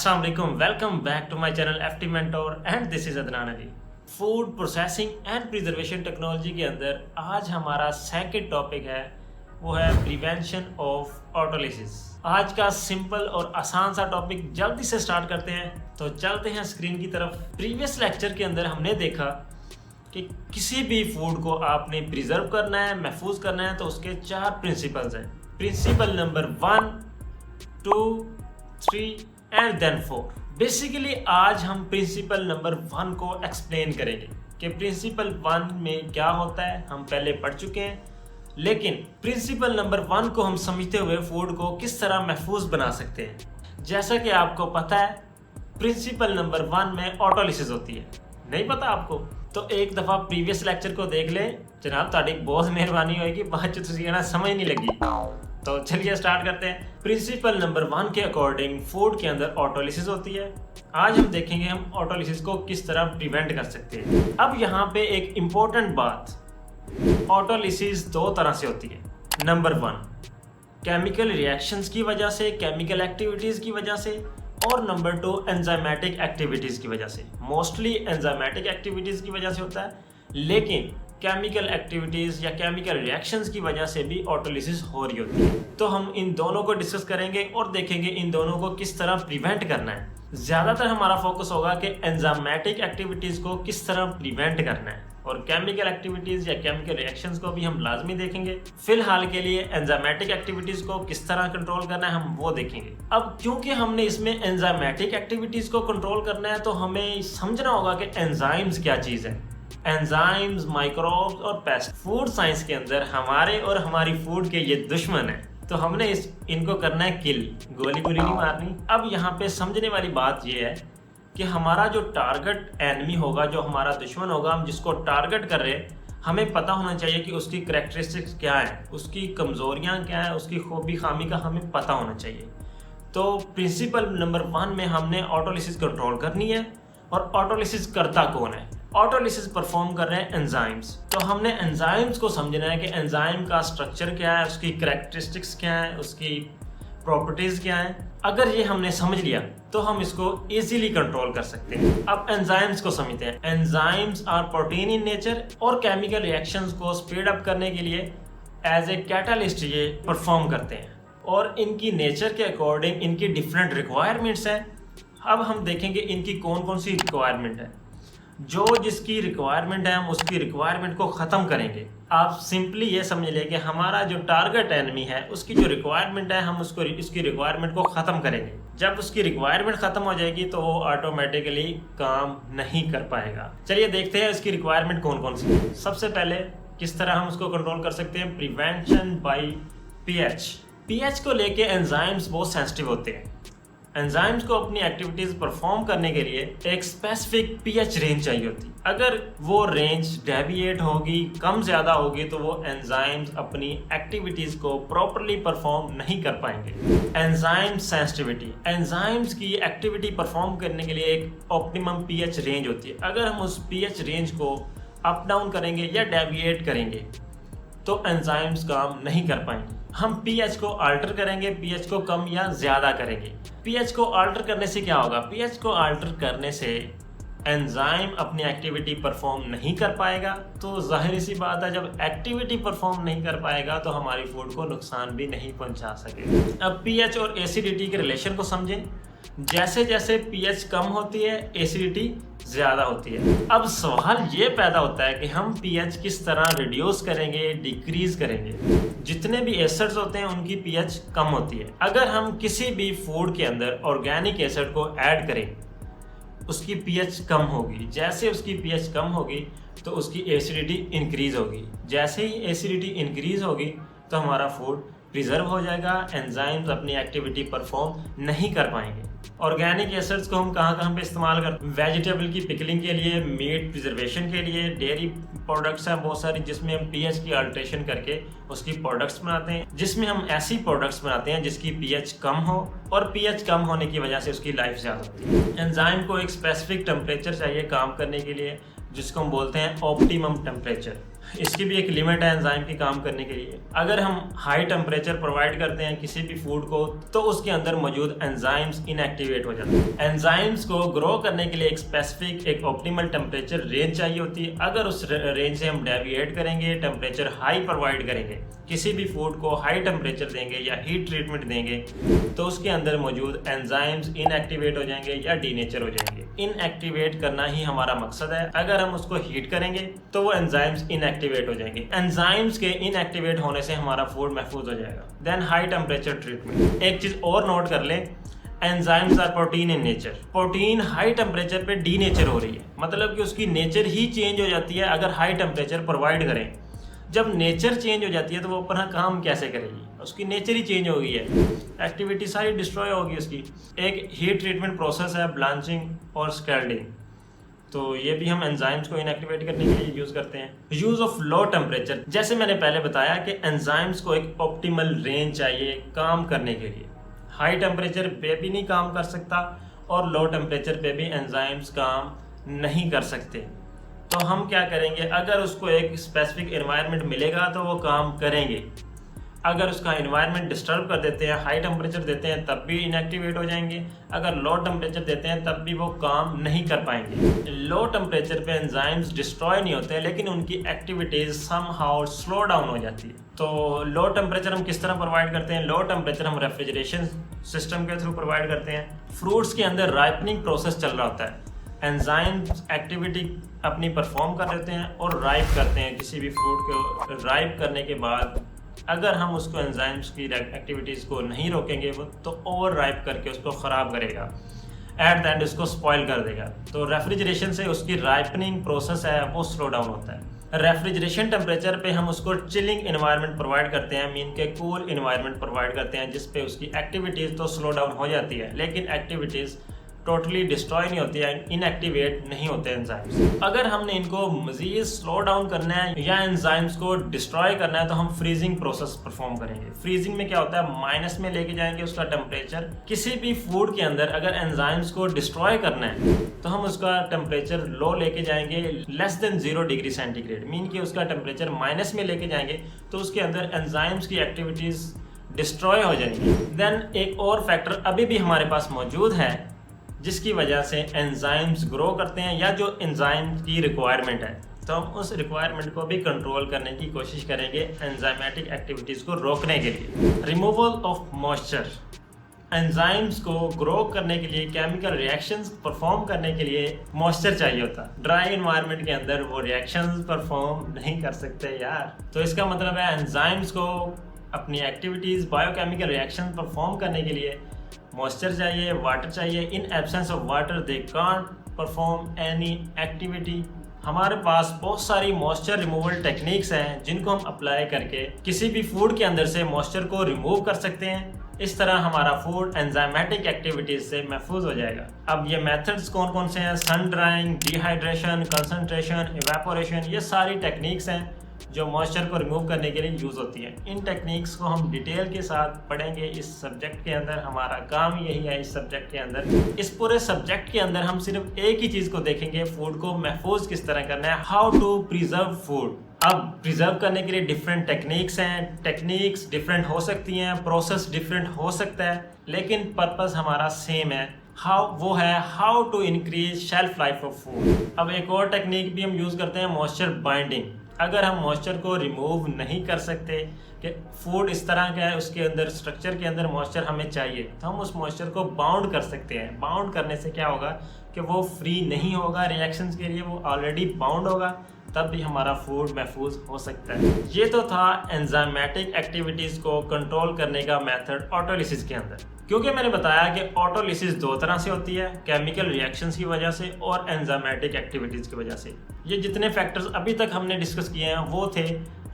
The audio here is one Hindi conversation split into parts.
अस्सलाम वालेकुम, welcome back to my channel FT mentor and this is Adnan Ali. Food processing and preservation technology के अंदर आज हमारा सेकंड टॉपिक है, वो है प्रिवेंशन ऑफ ऑटोलिसिस। आज का सिंपल और आसान सा टॉपिक जल्दी से स्टार्ट करते हैं, तो चलते हैं स्क्रीन की तरफ। प्रीवियस लेक्चर के अंदर हमने देखा कि किसी भी फूड को आपने प्रिजर्व करना है, महफूज करना है, तो उसके 4 प्रिंसिपल्स हैं। Principle number 1, 2, 3 and then 4। Basically आज हम प्रिंसिपल नंबर 1 को एक्सप्लेन करेंगे कि प्रिंसिपल 1 में क्या होता है। हम पहले पढ़ चुके हैं, लेकिन प्रिंसिपल नंबर 1 को हम समझते हुए फूड को किस तरह महफूज बना सकते हैं। जैसा कि आपको पता है, प्रिंसिपल नंबर 1 में ऑटोलिसिस होती है। नहीं पता आपको? तो एक दफ़ा प्रीवियस लेक्चर को देख ले जनाब, ताड़ी बहुत मेहरबानी होगी, बाद तुझे समझ नहीं लगी। तो चलिए स्टार्ट करते हैं। प्रिंसिपल नंबर 1 के अकॉर्डिंग फूड के अंदर ऑटोलिसिस होती है। आज हम देखेंगे हम ऑटोलिसिस को किस तरह प्रिवेंट कर सकते हैं। अब यहाँ पे एक इम्पोर्टेंट बात, ऑटोलिसिस 2 तरह से होती है। नंबर 1 केमिकल रिएक्शंस की वजह से, केमिकल एक्टिविटीज़ की वजह से, और नंबर 2 एंजाइमेटिक एक्टिविटीज़ की वजह से। मोस्टली एंजाइमेटिक एक्टिविटीज़ की वजह से होता है, लेकिन केमिकल एक्टिविटीज़ या केमिकल रिएक्शंस की वजह से भी ऑटोलिसिस हो रही होती है। तो हम इन दोनों को डिस्कस करेंगे और देखेंगे इन दोनों को किस तरह प्रिवेंट करना है। ज़्यादातर हमारा फोकस होगा कि एंजाइमेटिक एक्टिविटीज़ को किस तरह प्रिवेंट करना है, और केमिकल एक्टिविटीज़ या केमिकल रिएक्शंस को भी हम लाजमी देखेंगे। फिलहाल के लिए एंजाइमेटिक एक्टिविटीज़ को किस तरह कंट्रोल करना है हम वो देखेंगे। अब क्योंकि हमने इसमें एंजाइमेटिक एक्टिविटीज़ को कंट्रोल करना है, तो हमें समझना होगा कि एंजाइम्स क्या चीज़ है। एंजाइम्स, माइक्रोब्स और पेस्ट फूड साइंस के अंदर हमारे और हमारी फूड के ये दुश्मन है, तो हमने इनको करना है किल, गोली गोली नहीं मारनी। अब यहाँ पे समझने वाली बात ये है कि हमारा जो टारगेट एनिमी होगा, जो हमारा दुश्मन होगा, हम जिसको टारगेट कर रहे हैं, हमें पता होना चाहिए कि उसकी करैक्टरिस्टिक्स क्या है, उसकी कमज़ोरियाँ क्या है, उसकी खूबी खामी का हमें पता होना चाहिए। तो प्रिंसिपल नंबर 1 में हमने ऑटोलिसिस कंट्रोल करनी है। और ऑटोलिसिस करता कौन है? ऑटोलिसिस परफॉर्म कर रहे हैं एंजाइम्स। तो हमने एंजाइम्स को समझना है कि एंजाइम का स्ट्रक्चर क्या है, उसकी करैक्टरिस्टिक्स क्या है, उसकी प्रॉपर्टीज़ क्या है। अगर ये हमने समझ लिया तो हम इसको इजीली कंट्रोल कर सकते हैं। अब एंजाइम्स को समझते हैं। Enzymes are protein in nature और केमिकल रिएक्शंस को स्पीड अप करने के लिए एज ए कैटालिस्ट ये परफॉर्म करते हैं, और इनकी नेचर के अकॉर्डिंग इनकी डिफरेंट रिक्वायरमेंट्स हैं। अब हम देखेंगे इनकी कौन कौन सी रिक्वायरमेंट है। जो जिसकी रिक्वायरमेंट है हम उसकी रिक्वायरमेंट को ख़त्म करेंगे। आप सिंपली ये समझ लें कि हमारा जो टारगेट एनिमी है उसकी जो रिक्वायरमेंट है, हम उसको इसकी रिक्वायरमेंट को ख़त्म करेंगे। जब उसकी रिक्वायरमेंट ख़त्म हो जाएगी तो वो ऑटोमेटिकली काम नहीं कर पाएगा। चलिए देखते हैं इसकी रिक्वायरमेंट कौन कौन सी है। सबसे पहले किस तरह हम उसको कंट्रोल कर सकते हैं, प्रिवेंशन बाई पीएच। पीएच को लेके एंजाइम्स बहुत सेंसिटिव होते हैं। एंजाइम्स को अपनी एक्टिविटीज़ परफॉर्म करने के लिए एक स्पेसिफिक पीएच रेंज चाहिए होती। अगर वो रेंज डेविएट होगी, कम ज़्यादा होगी, तो वो एंजाइम्स अपनी एक्टिविटीज़ को प्रॉपरली परफॉर्म नहीं कर पाएंगे। एंजाइम सेंसिटिविटी, एंजाइम्स की एक्टिविटी परफॉर्म करने के लिए एक ऑप्टिमम पीएच रेंज होती है। अगर हम उस पीएच रेंज को अप डाउन करेंगे या डेविएट करेंगे तो एंजाइम्स काम नहीं कर पाएंगे। हम पीएच को अल्टर करेंगे, पीएच को कम या ज़्यादा करेंगे। पीएच को अल्टर करने से क्या होगा? पीएच को अल्टर करने से एंजाइम अपनी एक्टिविटी परफॉर्म नहीं कर पाएगा। तो जाहिर सी बात है, जब एक्टिविटी परफॉर्म नहीं कर पाएगा तो हमारी फूड को नुकसान भी नहीं पहुंचा सकेगा। अब पीएच और एसिडिटी के रिलेशन को समझें। जैसे जैसे पीएच कम होती है, एसिडिटी ज़्यादा होती है। अब सवाल ये पैदा होता है कि हम पीएच किस तरह रिड्यूस करेंगे, डिक्रीज करेंगे। जितने भी एसिड्स होते हैं उनकी पीएच कम होती है। अगर हम किसी भी फूड के अंदर ऑर्गेनिक एसिड को ऐड करें, उसकी पीएच कम होगी। जैसे उसकी पीएच कम होगी तो उसकी एसिडिटी इंक्रीज होगी। जैसे ही एसिडिटी इंक्रीज होगी तो हमारा फूड प्रिजर्व हो जाएगा, एंजाइम्स अपनी एक्टिविटी परफॉर्म नहीं कर पाएंगे। ऑर्गेनिक एसिड्स को हम कहाँ पे इस्तेमाल करते हैं? वेजिटेबल की पिकलिंग के लिए, मीट प्रिजर्वेशन के लिए, डेयरी प्रोडक्ट्स हैं बहुत सारी जिसमें हम पीएच की अल्ट्रेशन करके उसकी प्रोडक्ट्स बनाते हैं, जिसमें हम ऐसी प्रोडक्ट्स बनाते हैं जिसकी पीएच कम हो, और पीएच कम होने की वजह से उसकी लाइफ ज़्यादा होती है। एंजाइम को एक स्पेसिफिक टेम्परेचर चाहिए काम करने के लिए, जिसको हम बोलते हैं ऑप्टिमम टेम्परेचर। इसकी भी एक लिमिट है एंजाइम की काम करने के लिए। अगर हम हाई टेम्परेचर प्रोवाइड करते हैं किसी भी फूड को तो उसके अंदर मौजूद एंजाइम्स इनएक्टिवेट हो जाते हैं। एंजाइम्स को ग्रो करने के लिए एक स्पेसिफिक एक ऑप्टिमल टेम्परेचर रेंज चाहिए होती है। अगर उस रेंज से हम डेविएट करेंगे, टेम्परेचर हाई प्रोवाइड करेंगे, किसी भी फूड को हाई टेम्परेचर देंगे या हीट ट्रीटमेंट देंगे तो उसके अंदर मौजूद एंजाइम्स इनएक्टिवेट हो जाएंगे या डीनेचर हो जाएंगे। इनएक्टिवेट करना ही हमारा मकसद है। अगर हम उसको हीट करेंगे तो वो एंजाइम्स इनएक्टिवेट हो जाएंगे। एंजाइम्स के इनएक्टिवेट होने से हमारा फूड महफूज हो जाएगा। Then high temperature treatment. एक चीज और नोट कर लें, enzymes are protein in nature. Protein high temperature पे डीनेचर हो रही है, मतलब कि उसकी नेचर ही चेंज हो जाती है अगर हाई टेम्परेचर प्रोवाइड करें। जब नेचर चेंज हो जाती है तो वो अपना काम कैसे करेगी? उसकी नेचर ही चेंज हो गई है, एक्टिविटी सारी डिस्ट्रॉय होगी उसकी। एक हीट ट्रीटमेंट प्रोसेस है ब्लांचिंग और स्कैल्डिंग, तो ये भी हम एंजाइम्स को इनएक्टिवेट करने के लिए यूज़ करते हैं। यूज़ ऑफ लो टेम्परेचर, जैसे मैंने पहले बताया कि एंजाइम्स को एक ऑप्टिमल रेंज चाहिए काम करने के लिए। हाई टेम्परेचर पे भी नहीं काम कर सकता और लो टेम्परेचर पे भी एंजाइम्स काम नहीं कर सकते। तो हम क्या करेंगे, अगर उसको एक स्पेसिफिक एनवायरनमेंट मिलेगा तो वो काम करेंगे। अगर उसका एनवायरनमेंट डिस्टर्ब कर देते हैं, हाई टेम्परेचर देते हैं तब भी इनएक्टिवेट हो जाएंगे। अगर लो टेम्परेचर देते हैं तब भी वो काम नहीं कर पाएंगे। लो टेम्परेचर पे एंजाइम्स डिस्ट्रॉय नहीं होते लेकिन उनकी एक्टिविटीज समहाउ स्लो डाउन हो जाती है। तो लो टेम्परेचर हम किस तरह प्रोवाइड करते हैं? लो टेम्परेचर हम रेफ्रिजरेशन सिस्टम के थ्रू प्रोवाइड करते हैं। फ्रूट्स के अंदर राइपनिंग प्रोसेस चल रहा होता है, एंजाइम्स एक्टिविटी अपनी परफॉर्म कर देते हैं और राइप करते हैं। किसी भी फ्रूट को राइप करने के बाद अगर हम उसको एंजाइम्स की एक्टिविटीज़ को नहीं रोकेंगे वो तो ओवर राइप करके उसको ख़राब करेगा, एट द एंड उसको स्पॉइल कर देगा। तो रेफ्रिजरेशन से उसकी राइपनिंग प्रोसेस है वो स्लो डाउन होता है। रेफ्रिजरेशन टेम्परेचर पे हम उसको चिलिंग इन्वायरमेंट प्रोवाइड करते हैं, मीन के कूल इन्वायरमेंट प्रोवाइड करते हैं, जिसपे उसकी एक्टिविटीज़ तो स्लो डाउन हो जाती है लेकिन एक्टिविटीज़ टोटली डिस्ट्रॉय नहीं होती है, इनएक्टिवेट नहीं होते एंजाइम्स। अगर हमने इनको मजीद स्लो डाउन करना है या एंजाइम्स को डिस्ट्रॉय करना है तो हम फ्रीजिंग प्रोसेस परफॉर्म करेंगे। फ्रीजिंग में क्या होता है, माइनस में लेके जाएंगे उसका टेम्परेचर। किसी भी फूड के अंदर अगर एंजाइम्स को डिस्ट्रॉय करना है तो हम उसका टेम्परेचर लो लेके जाएंगे, less than 0 degree centigrade, mean कि उसका टेम्परेचर माइनस में लेके जाएंगे तो उसके अंदर एंजाइम्स की एक्टिविटीज डिस्ट्रॉय हो जाएंगी। देन एक और फैक्टर अभी भी हमारे पास मौजूद है जिसकी वजह से एंजाइम्स ग्रो करते हैं या जो एंजाइम की रिक्वायरमेंट है, तो हम उस रिक्वायरमेंट को भी कंट्रोल करने की कोशिश करेंगे एंजाइमेटिक एक्टिविटीज़ को रोकने के लिए। रिमूवल ऑफ मॉइस्चर, एंजाइम्स को ग्रो करने के लिए, केमिकल रिएक्शंस परफॉर्म करने के लिए मॉइस्चर चाहिए होता। ड्राई एनवायरनमेंट के अंदर वो रिएक्शंस परफॉर्म नहीं कर सकते यार। तो इसका मतलब है एंजाइम्स को अपनी एक्टिविटीज़, बायोकेमिकल रिएक्शन परफॉर्म करने के लिए मॉइस्चर चाहिए, वाटर चाहिए। In absence of water they can't perform any activity. हमारे पास बहुत सारी मॉइस्चर रिमूवल टेक्निक्स हैं जिनको हम अप्लाई करके किसी भी फूड के अंदर से मॉइस्चर को रिमूव कर सकते हैं। इस तरह हमारा फूड एंजाइमेटिक एक्टिविटीज से महफूज हो जाएगा। अब ये मेथड्स कौन कौन से हैं? Sun drying, dehydration, concentration, evaporation, ये सारी टेक्निक्स हैं जो मॉइस्चर को रिमूव करने के लिए यूज़ होती है। इन टेक्निक्स को हम डिटेल के साथ पढ़ेंगे इस सब्जेक्ट के अंदर। हमारा काम यही है इस सब्जेक्ट के अंदर। इस पूरे सब्जेक्ट के अंदर हम सिर्फ एक ही चीज़ को देखेंगे, फूड को महफूज किस तरह करना है, हाउ टू प्रिजर्व फूड। अब प्रिजर्व करने के लिए डिफरेंट टेक्निक्स हैं, टेक्निक्स डिफरेंट हो सकती हैं, प्रोसेस डिफरेंट हो सकता है, लेकिन पर्पस हमारा सेम है। How to increase shelf life of food. अब एक और टेक्निक भी हम यूज़ करते हैं, मॉइस्चर बाइंडिंग। अगर हम मॉइस्चर को रिमूव नहीं कर सकते कि फूड इस तरह का है, उसके अंदर स्ट्रक्चर के अंदर मॉइस्चर हमें चाहिए, तो हम उस मॉइस्चर को बाउंड कर सकते हैं। बाउंड करने से क्या होगा कि वो फ्री नहीं होगा रिएक्शंस के लिए, वो ऑलरेडी बाउंड होगा, तब भी हमारा फूड महफूज हो सकता है। ये तो था एंजाइमेटिक एक्टिविटीज़ को कंट्रोल करने का मेथड ऑटोलिसिस के अंदर। क्योंकि मैंने बताया कि ऑटोलिसिस दो तरह से होती है, केमिकल रिएक्शंस की वजह से और एंजाइमेटिक एक्टिविटीज़ की वजह से। ये जितने फैक्टर्स अभी तक हमने डिस्कस किए हैं वो थे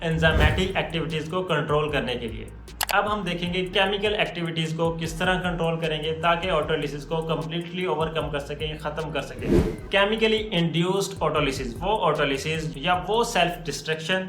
एंजाइमेटिक एक्टिविटीज़ को कंट्रोल करने के लिए। अब हम देखेंगे केमिकल एक्टिविटीज़ को किस तरह कंट्रोल करेंगे ताकि ऑटोलिसिस को कम्प्लीटली ओवरकम कर सकें, ख़त्म कर सकें। केमिकली इंड्यूस्ड ऑटोलिसिस, वो ऑटोलिसिस या वो सेल्फ डिस्ट्रक्शन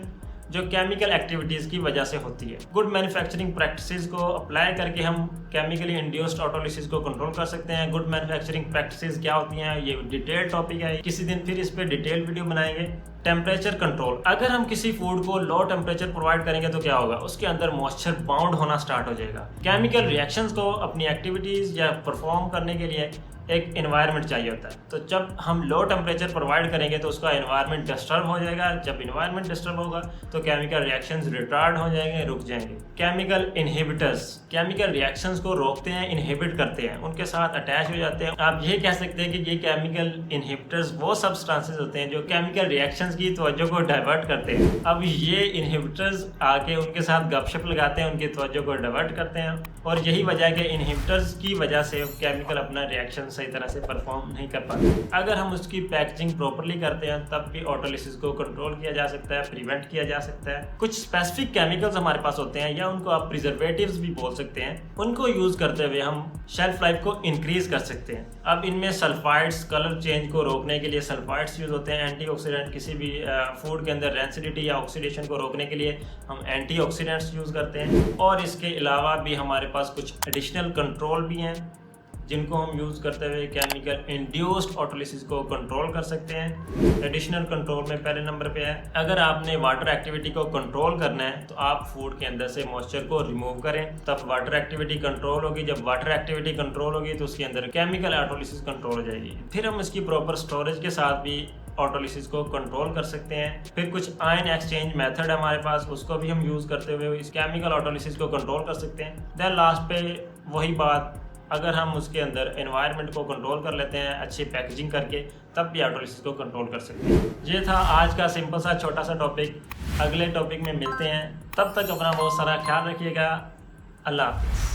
जो केमिकल एक्टिविटीज़ की वजह से होती है। गुड मैन्युफैक्चरिंग प्रैक्टिसेस को अप्लाई करके हम केमिकली इंड्यूस्ड ऑटोलिसिस को कंट्रोल कर सकते हैं। गुड मैन्युफैक्चरिंग प्रैक्टिसेस क्या होती हैं, ये डिटेल टॉपिक है, किसी दिन फिर इस पर डिटेल वीडियो बनाएंगे। टेम्परेचर कंट्रोल, अगर हम किसी फूड को लो टेम्परेचर प्रोवाइड करेंगे तो क्या होगा, उसके अंदर मॉइस्चर बाउंड होना स्टार्ट हो जाएगा। केमिकल रिएक्शंस को अपनी एक्टिविटीज़ या परफॉर्म करने के लिए एक एनवायरनमेंट चाहिए होता है, तो जब हम लो टेम्परेचर प्रोवाइड करेंगे तो उसका एनवायरनमेंट डिस्टर्ब हो जाएगा। जब एनवायरनमेंट डिस्टर्ब होगा तो केमिकल रिएक्शंस रिटार्ड हो जाएंगे, रुक जाएंगे। केमिकल इनहिबिटर्स, केमिकल रिएक्शंस को रोकते हैं, इनहिबिट करते हैं, उनके साथ अटैच हो जाते हैं। आप ये कह सकते हैं कि ये केमिकल इनहिबिटर्स वो सब्सटेंसेस होते हैं जो केमिकल रिएक्शंस की तवज्जो को डाइवर्ट करते हैं। अब ये इनहिबिटर्स आके उनके साथ गपशप लगाते हैं, उनकी तवज्जो को डाइवर्ट करते हैं, और यही वजह है कि इनहिबिटर्स की वजह से केमिकल अपना रिएक्शन सही तरह से परफॉर्म नहीं कर पाते। अगर हम उसकी पैकेजिंग प्रॉपर्ली करते हैं तब भी ऑटोलिसिस को कंट्रोल किया जा सकता है, प्रिवेंट किया जा सकता है। कुछ स्पेसिफिक केमिकल्स हमारे पास होते हैं, या उनको आप प्रिजर्वेटिव्स भी बोल सकते हैं, उनको यूज करते हुए हम शेल्फ लाइफ को इंक्रीज कर सकते हैं। अब इनमें सल्फाइड्स, कलर चेंज को रोकने के लिए सल्फाइड्स यूज होते हैं। एंटीऑक्सीडेंट, किसी भी फूड के अंदर रेंसिडिटी या ऑक्सीडेशन को रोकने के लिए हम एंटीऑक्सीडेंट्स यूज करते हैं। और इसके अलावा भी हमारे पास कुछ एडिशनल कंट्रोल भी हैं जिनको हम यूज़ करते हुए केमिकल इंड्यूस्ड ऑटोलिसिस को कंट्रोल कर सकते हैं। एडिशनल कंट्रोल में पहले नंबर पे है, अगर आपने वाटर एक्टिविटी को कंट्रोल करना है तो आप फूड के अंदर से मॉइस्चर को रिमूव करें, तब वाटर एक्टिविटी कंट्रोल होगी। जब वाटर एक्टिविटी कंट्रोल होगी तो उसके अंदर केमिकल ऑटोलिसिस कंट्रोल हो जाएगी। फिर हम इसकी प्रॉपर स्टोरेज के साथ भी ऑटोलिसिस को कंट्रोल कर सकते हैं। फिर कुछ आयन एक्सचेंज मेथड है हमारे पास, उसको भी हम यूज़ करते हुए इस केमिकल ऑटोलिसिस को कंट्रोल कर सकते हैं। देन लास्ट पे वही बात, अगर हम उसके अंदर एनवायरनमेंट को कंट्रोल कर लेते हैं अच्छी पैकेजिंग करके, तब भी ऑटोलिसिस को कंट्रोल कर सकते हैं। ये था आज का सिंपल सा छोटा सा टॉपिक। अगले टॉपिक में मिलते हैं, तब तक अपना बहुत सारा ख्याल रखिएगा। अल्लाह हाफ़िज़।